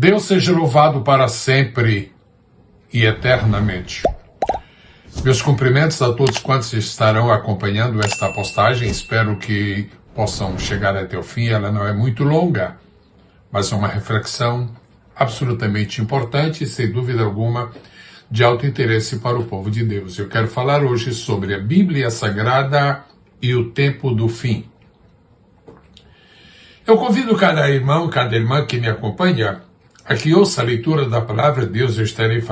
Deus seja louvado para sempre e eternamente. Meus cumprimentos a todos quantos estarão acompanhando esta postagem. Espero que possam chegar até o fim. Ela não é muito longa, mas é uma reflexão absolutamente importante e, sem dúvida alguma, de alto interesse para o povo de Deus. Eu quero falar hoje sobre a Bíblia Sagrada e o tempo do fim. Eu convido cada irmão, cada irmã que me acompanha a que ouça a leitura da palavra de Deus. Eu estarei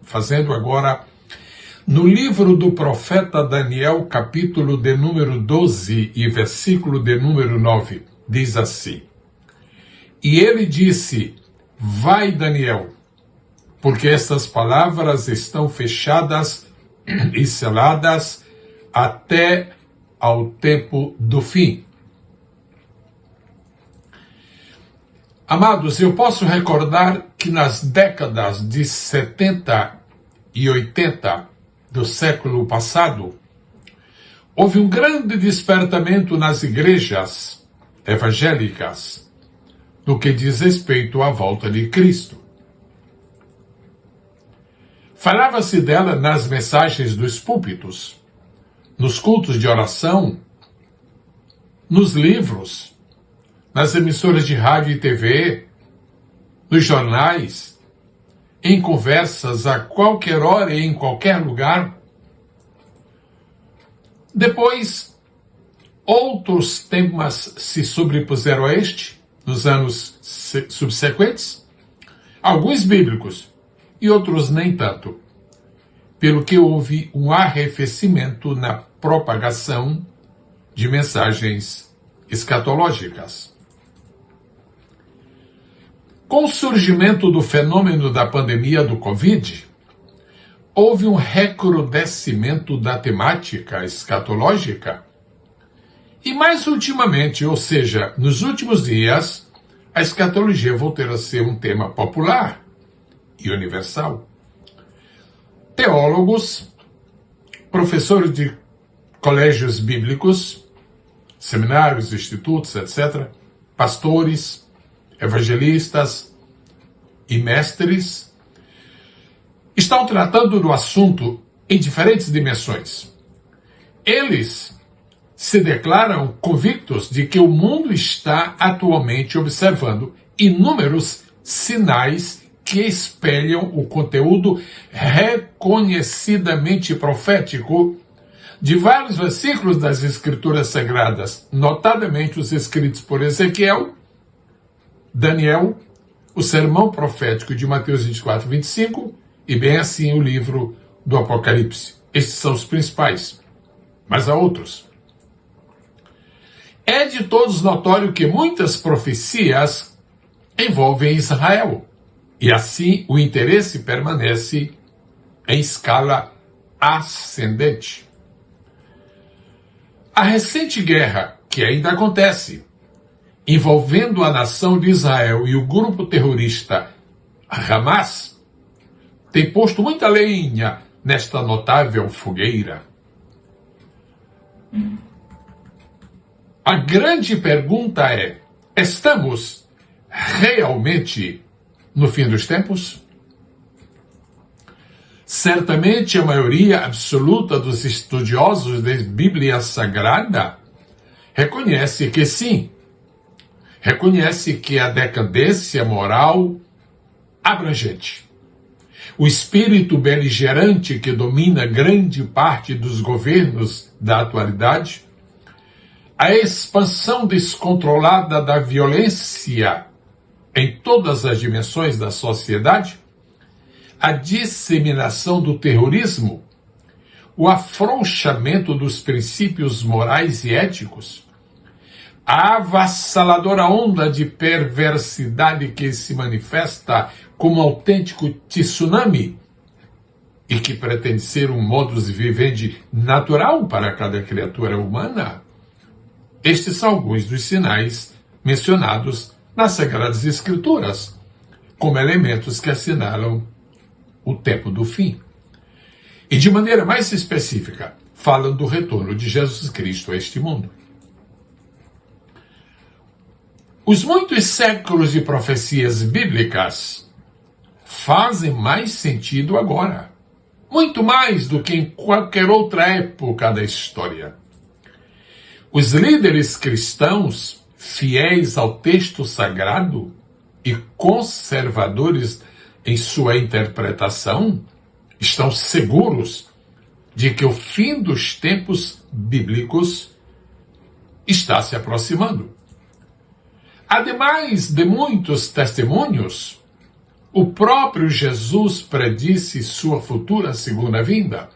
fazendo agora no livro do profeta Daniel, capítulo de número 12 e versículo de número 9. Diz assim: E ele disse: Vai, Daniel, porque estas palavras estão fechadas e seladas até ao tempo do fim. Amados, eu posso recordar que nas décadas de 70 e 80 do século passado, houve um grande despertamento nas igrejas evangélicas no que diz respeito à volta de Cristo. Falava-se dela nas mensagens dos púlpitos, nos cultos de oração, nos livros, nas emissoras de rádio e TV, nos jornais, em conversas a qualquer hora e em qualquer lugar. Depois, outros temas se sobrepuseram a este, nos anos subsequentes, alguns bíblicos e outros nem tanto, pelo que houve um arrefecimento na propagação de mensagens escatológicas. Com o surgimento do fenômeno da pandemia do Covid, houve um recrudescimento da temática escatológica. E mais ultimamente, ou seja, nos últimos dias, a escatologia voltou a ser um tema popular e universal. Teólogos, professores de colégios bíblicos, seminários, institutos, etc., pastores, evangelistas e mestres estão tratando do assunto em diferentes dimensões. Eles se declaram convictos de que o mundo está atualmente observando inúmeros sinais que espelham o conteúdo reconhecidamente profético de vários versículos das Escrituras Sagradas, notadamente os escritos por Ezequiel, Daniel, o sermão profético de Mateus 24, 25 e bem assim o livro do Apocalipse. Estes são os principais, mas há outros. É de todos notório que muitas profecias envolvem Israel, e assim o interesse permanece em escala ascendente. A recente guerra, que ainda acontece, envolvendo a nação de Israel e o grupo terrorista Hamas, tem posto muita lenha nesta notável fogueira. A grande pergunta é: estamos realmente no fim dos tempos? Certamente a maioria absoluta dos estudiosos da Bíblia Sagrada reconhece que sim. Reconhece que a decadência moral abrangente, o espírito beligerante que domina grande parte dos governos da atualidade, a expansão descontrolada da violência em todas as dimensões da sociedade, a disseminação do terrorismo, o afrouxamento dos princípios morais e éticos, a avassaladora onda de perversidade que se manifesta como autêntico tsunami e que pretende ser um modus vivendi natural para cada criatura humana. Estes são alguns dos sinais mencionados nas Sagradas Escrituras como elementos que assinalam o tempo do fim. E de maneira mais específica, falam do retorno de Jesus Cristo a este mundo. Os muitos séculos de profecias bíblicas fazem mais sentido agora, muito mais do que em qualquer outra época da história. Os líderes cristãos, fiéis ao texto sagrado e conservadores em sua interpretação, estão seguros de que o fim dos tempos bíblicos está se aproximando. Ademais de muitos testemunhos, o próprio Jesus predisse sua futura segunda vinda.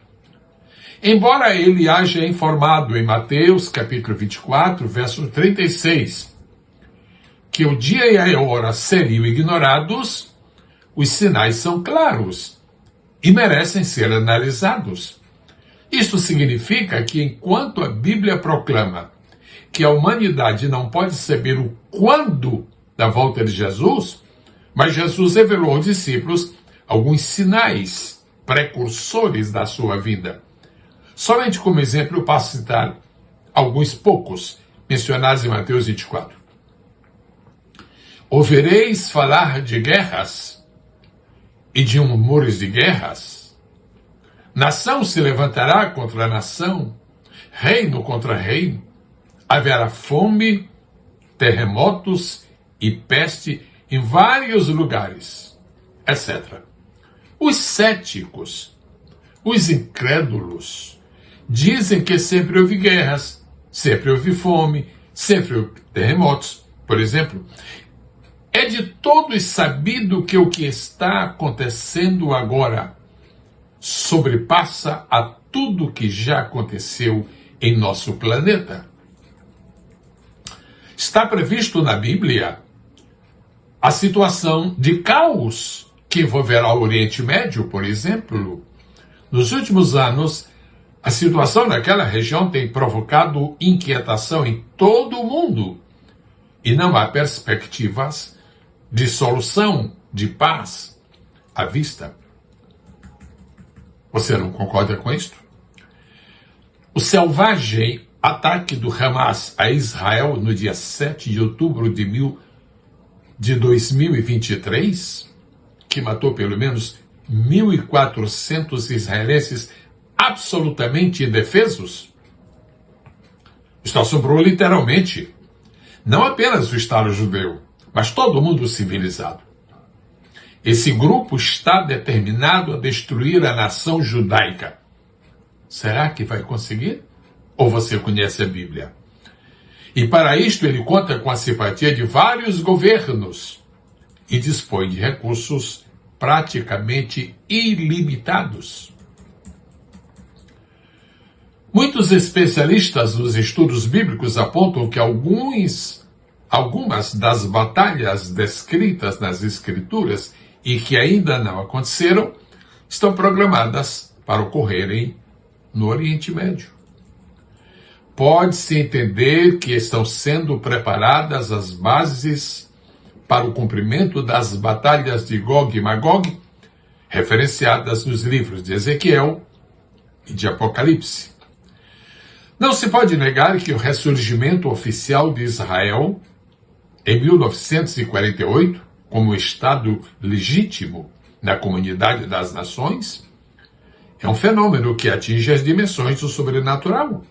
Embora ele haja informado em Mateus capítulo 24, verso 36, que o dia e a hora seriam ignorados, os sinais são claros e merecem ser analisados. Isso significa que enquanto a Bíblia proclama que a humanidade não pode saber o quando da volta de Jesus, mas Jesus revelou aos discípulos alguns sinais precursores da sua vinda. Somente como exemplo, eu posso citar alguns poucos mencionados em Mateus 24. Ouvireis falar de guerras e de rumores de guerras. Nação se levantará contra nação, reino contra reino. Haverá fome, terremotos e peste em vários lugares, etc. Os céticos, os incrédulos, dizem que sempre houve guerras, sempre houve fome, sempre houve terremotos, por exemplo. É de todos sabido que o que está acontecendo agora sobrepassa a tudo que já aconteceu em nosso planeta. Está previsto na Bíblia a situação de caos que envolverá o Oriente Médio, por exemplo. Nos últimos anos, a situação naquela região tem provocado inquietação em todo o mundo e não há perspectivas de solução, de paz à vista. Você não concorda com isto? O selvagem ataque do Hamas a Israel no dia 7 de outubro de 2023, que matou pelo menos 1.400 israelenses absolutamente indefesos, isto assombrou literalmente não apenas o Estado judeu, mas todo o mundo civilizado. Esse grupo está determinado a destruir a nação judaica. Será que vai conseguir? Ou você conhece a Bíblia? E para isto ele conta com a simpatia de vários governos e dispõe de recursos praticamente ilimitados. Muitos especialistas nos estudos bíblicos apontam que algumas das batalhas descritas nas Escrituras e que ainda não aconteceram estão programadas para ocorrerem no Oriente Médio. Pode-se entender que estão sendo preparadas as bases para o cumprimento das batalhas de Gog e Magog, referenciadas nos livros de Ezequiel e de Apocalipse. Não se pode negar que o ressurgimento oficial de Israel, em 1948, como Estado legítimo na comunidade das nações, é um fenômeno que atinge as dimensões do sobrenatural.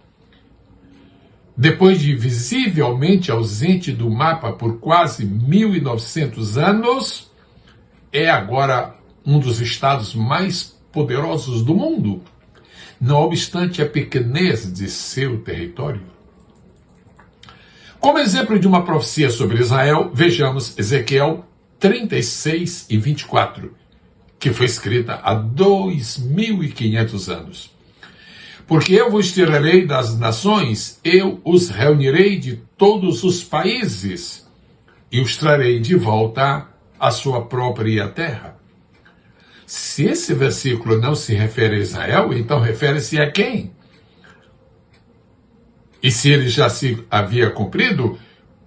Depois de visivelmente ausente do mapa por quase 1.900 anos, é agora um dos estados mais poderosos do mundo, não obstante a pequenez de seu território. Como exemplo de uma profecia sobre Israel, vejamos Ezequiel 36 e 24, que foi escrita há 2.500 anos. Porque eu vos tirarei das nações, eu os reunirei de todos os países e os trarei de volta à sua própria terra. Se esse versículo não se refere a Israel, então refere-se a quem? E se ele já se havia cumprido,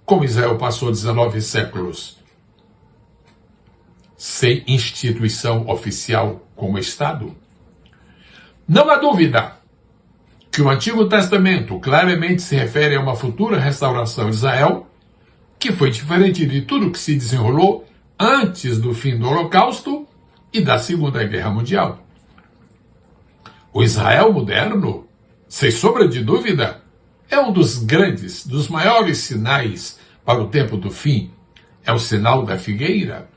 como Israel passou 19 séculos sem instituição oficial como Estado? Não há dúvida que o Antigo Testamento claramente se refere a uma futura restauração de Israel, que foi diferente de tudo que se desenrolou antes do fim do Holocausto e da Segunda Guerra Mundial. O Israel moderno, sem sombra de dúvida, é um dos grandes, dos maiores sinais para o tempo do fim. É o sinal da figueira.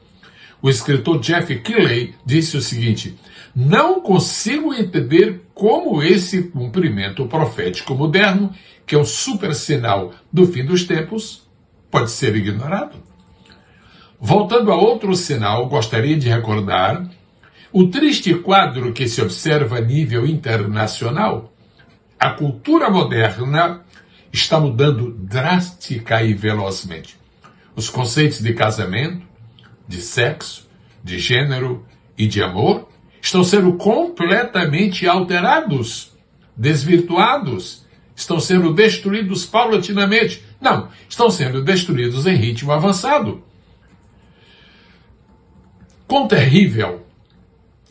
O escritor Jeff Keighley disse o seguinte: não consigo entender como esse cumprimento profético moderno, que é um super sinal do fim dos tempos, pode ser ignorado. Voltando a outro sinal, gostaria de recordar o triste quadro que se observa a nível internacional. A cultura moderna está mudando drástica e velozmente. Os conceitos de casamento, de sexo, de gênero e de amor estão sendo completamente alterados, desvirtuados, estão sendo destruídos paulatinamente. Não, estão sendo destruídos em ritmo avançado. Quão terrível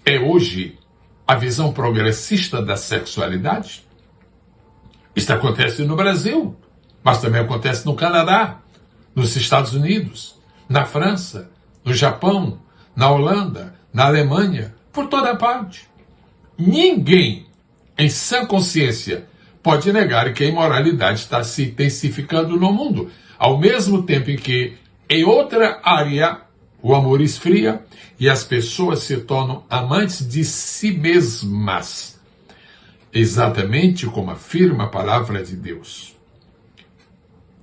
é hoje a visão progressista da sexualidade? Isso acontece no Brasil, mas também acontece no Canadá, nos Estados Unidos, na França, no Japão, na Holanda, na Alemanha, por toda parte. Ninguém, em sã consciência, pode negar que a imoralidade está se intensificando no mundo, ao mesmo tempo em que, em outra área, o amor esfria e as pessoas se tornam amantes de si mesmas, exatamente como afirma a palavra de Deus.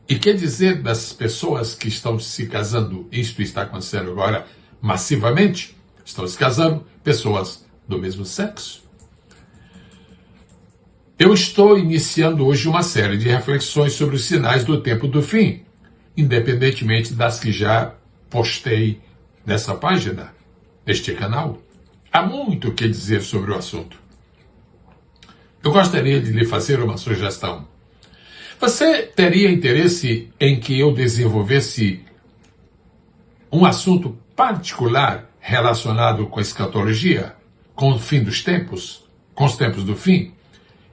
E quer dizer das pessoas que estão se casando, isto está acontecendo agora massivamente, estão se casando pessoas do mesmo sexo. Eu estou iniciando hoje uma série de reflexões sobre os sinais do tempo do fim, independentemente das que já postei nessa página, neste canal. Há muito o que dizer sobre o assunto. Eu gostaria de lhe fazer uma sugestão. Você teria interesse em que eu desenvolvesse um assunto particular relacionado com a escatologia, com o fim dos tempos, com os tempos do fim?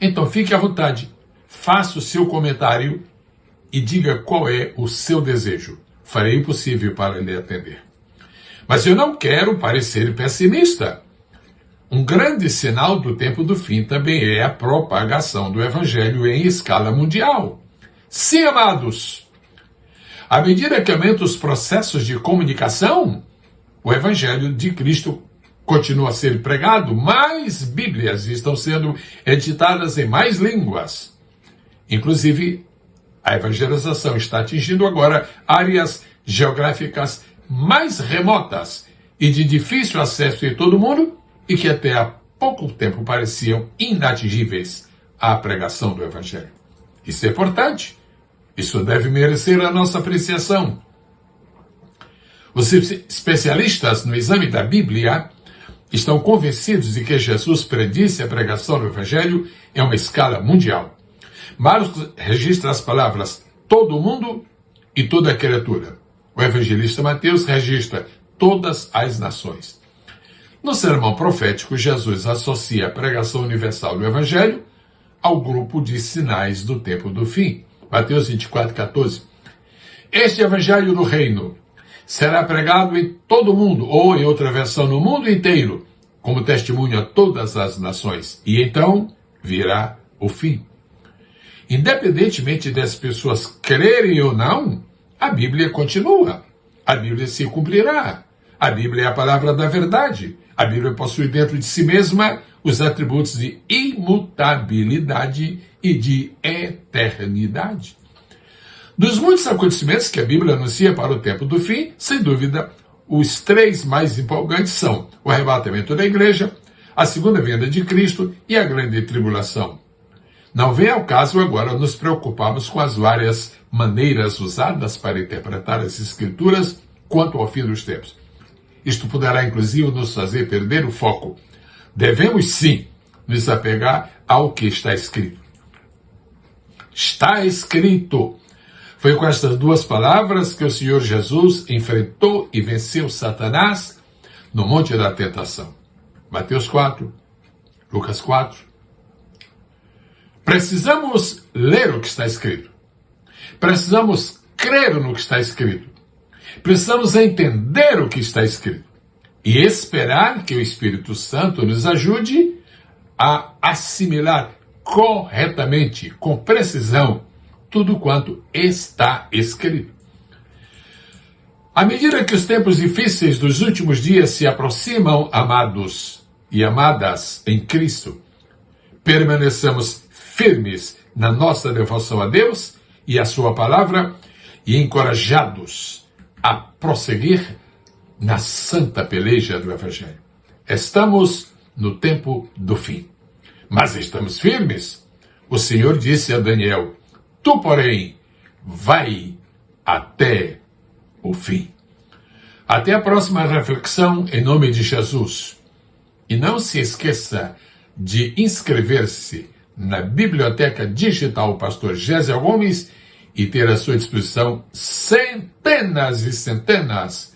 Então fique à vontade, faça o seu comentário e diga qual é o seu desejo. Farei o possível para lhe atender. Mas eu não quero parecer pessimista. Um grande sinal do tempo do fim também é a propagação do Evangelho em escala mundial. Sim, amados! À medida que aumentam os processos de comunicação, o Evangelho de Cristo continua a ser pregado, mais Bíblias estão sendo editadas em mais línguas. Inclusive, a evangelização está atingindo agora áreas geográficas mais remotas e de difícil acesso em todo o mundo e que até há pouco tempo pareciam inatingíveis à pregação do Evangelho. Isso é importante. Isso deve merecer a nossa apreciação. Os especialistas no exame da Bíblia estão convencidos de que Jesus predisse a pregação do Evangelho em uma escala mundial. Marcos registra as palavras todo mundo e toda criatura. O evangelista Mateus registra todas as nações. No sermão profético, Jesus associa a pregação universal do Evangelho ao grupo de sinais do tempo do fim. Mateus 24:14. Este Evangelho do Reino será pregado em todo o mundo, ou em outra versão, no mundo inteiro, como testemunho a todas as nações. E então virá o fim. Independentemente das pessoas crerem ou não, a Bíblia continua. A Bíblia se cumprirá. A Bíblia é a palavra da verdade. A Bíblia possui dentro de si mesma os atributos de imutabilidade e de eternidade. Dos muitos acontecimentos que a Bíblia anuncia para o tempo do fim, sem dúvida, os três mais empolgantes são o arrebatamento da igreja, a segunda vinda de Cristo e a grande tribulação. Não vem ao caso agora nos preocuparmos com as várias maneiras usadas para interpretar as Escrituras quanto ao fim dos tempos. Isto poderá, inclusive, nos fazer perder o foco. Devemos, sim, nos apegar ao que está escrito. Está escrito. Foi com estas duas palavras que o Senhor Jesus enfrentou e venceu Satanás no Monte da Tentação. Mateus 4, Lucas 4. Precisamos ler o que está escrito. Precisamos crer no que está escrito. Precisamos entender o que está escrito e esperar que o Espírito Santo nos ajude a assimilar corretamente, com precisão, tudo quanto está escrito. À medida que os tempos difíceis dos últimos dias se aproximam, amados e amadas em Cristo, permaneçamos firmes na nossa devoção a Deus e a sua palavra e encorajados a prosseguir na santa peleja do Evangelho. Estamos no tempo do fim, mas estamos firmes. O Senhor disse a Daniel: tu, porém, vai até o fim. Até a próxima reflexão, em nome de Jesus. E não se esqueça de inscrever-se na Biblioteca Digital Pastor Gésiel Gomes e ter à sua disposição centenas e centenas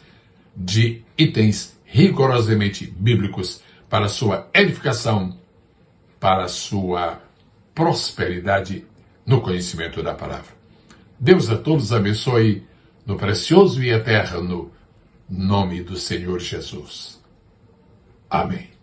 de itens rigorosamente bíblicos para a sua edificação, para a sua prosperidade no conhecimento da palavra. Deus a todos abençoe no precioso e eterno nome do Senhor Jesus. Amém.